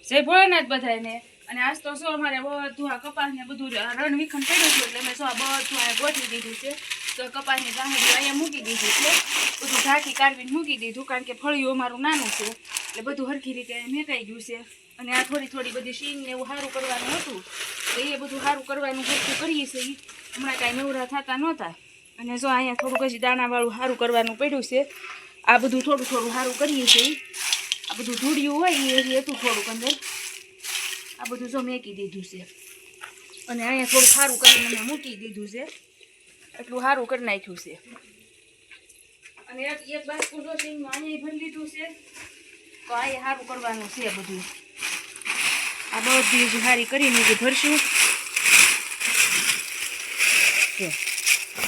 જય ભોળાનાથ બધાને. અને આજ તો શું અમારે બધું આ કપાસ ને બધું રણ વિખંડ પડ્યું છે એટલે મેં શું બધું આ ગોઠવી દીધું છે. તો કપાસની ગાંઠી અહીંયા મૂકી દીધી એટલે બધું ઢાંકી કાઢવીને મૂકી દીધું, કારણ કે ફળિયું અમારું નાનું છે એટલે બધું હરખી રીતે મેકાઈ ગયું છે. અને આ થોડી બધી શીંગ ને એવું સારું કરવાનું હતું તો એ બધું સારું કરવાનું હરખું કરીએ છીએ. હમણાં કાંઈ નવરા થતા નહોતા અને જો અહીંયા થોડુંક હજી દાણાવાળું સારું કરવાનું પડ્યું છે. આ બધું થોડું સારું કરીએ છીએ. આ બધું ધૂળિયું હોય એ હતું થોડુંક અંદર, આ બધું જો મેકી દીધું છે. અને અહીંયા થોડું સારું કરીને મેં મૂકી દીધું છે, એટલું સારું કરી નાખ્યું છે. અને એક બાસ્કું જો સિંગમાં અહીંયા ભરી લીધું છે તો અહીંયા સારું કરવાનું છે બધું. આ બધી જ સારી કરીને ભરશું.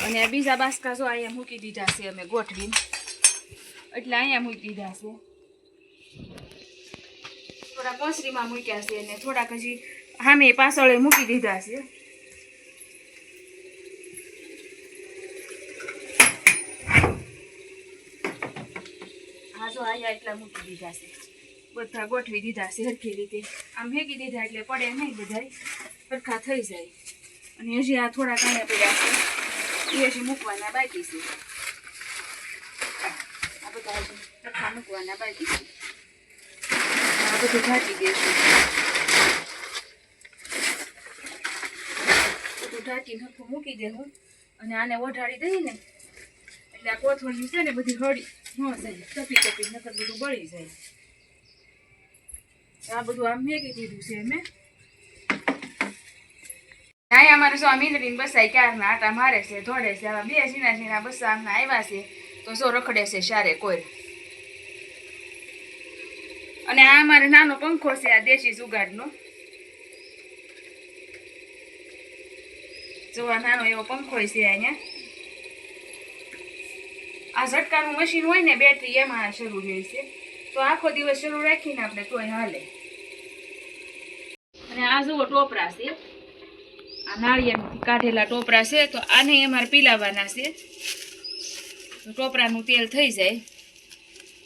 અને આ બીજા બાસ્કા જો અહીંયા મૂકી દીધા છે અમે ગોઠવીને, એટલે અહીંયા મૂકી દીધા છે. થોડા કોસરીમાં મૂક્યા છે અને થોડાક હજી સામે પાછળ મૂકી દીધા છે. હા જો અહીંયા એટલા મૂકી દીધા છે, બધા ગોઠવી દીધા છે હરખી રીતે. આમ ફેંકી દીધા એટલે પડે નહીં, બધા સરખા થઈ જાય. અને હજી આ થોડાક અહીંયા પડ્યા છે એ હજી મૂકવાના બાકી છે. આ બધા હજી સરખા મૂકવાના બાકી છે. આ બધું ઢાંકી દઈશું. બધું ઢાંકીને હરખું મૂકી દેવું અને આને ઓઢાડી દઈએ ને એટલે આ કોથળી છે ને બધી હળી ન જાય, તપી નકર બધું બળી જાય. આ બધું આમ મેકી દીધું છે મેં. અહીંયા અમારે જો આ મીંદડીને બસાઈ ક્યારના આટા મારે છે, ધોડે છે. આવા બે ઝીણા બસા આમના આવ્યા છે તો જો રખડે છે સારે કોઈ. અને આ અમારે નાનો પંખો છે, આ દેશી જુગાડનો. જો આ નાનો એવો પંખો છે અહીંયા. આ ઝટકાનું મશીન હોય ને બેટરી, એમાં શરૂ રહે છે તો આખો દિવસ શરૂ રાખીને આપણે તોય હાલે. અને આ જુઓ ટોપરા છે, આ નાળિયેરથી કાઢેલા ટોપરા છે તો આને અમારે પીલાવાના છે તો ટોપરાનું તેલ થઈ જાય.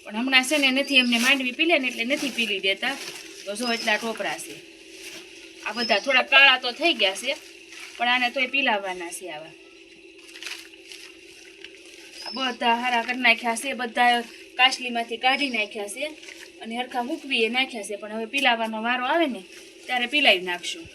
પણ હમણાં છે ને નથી, એમને માંડવી પીલે ને એટલે નથી પીલી દેતા. તો જો એટલા ટોપરા છે. આ બધા થોડા કાળા તો થઈ ગયા છે પણ આને તોય પીલાવવાના છે. આવા આ બધા હારા કરી નાખ્યા છે, બધા કાચલીમાંથી કાઢી નાખ્યા છે અને હરખા મૂકવી નાખ્યા છે. પણ હવે પીલાવાનો વારો આવે ને ત્યારે પીલાવી નાખશું.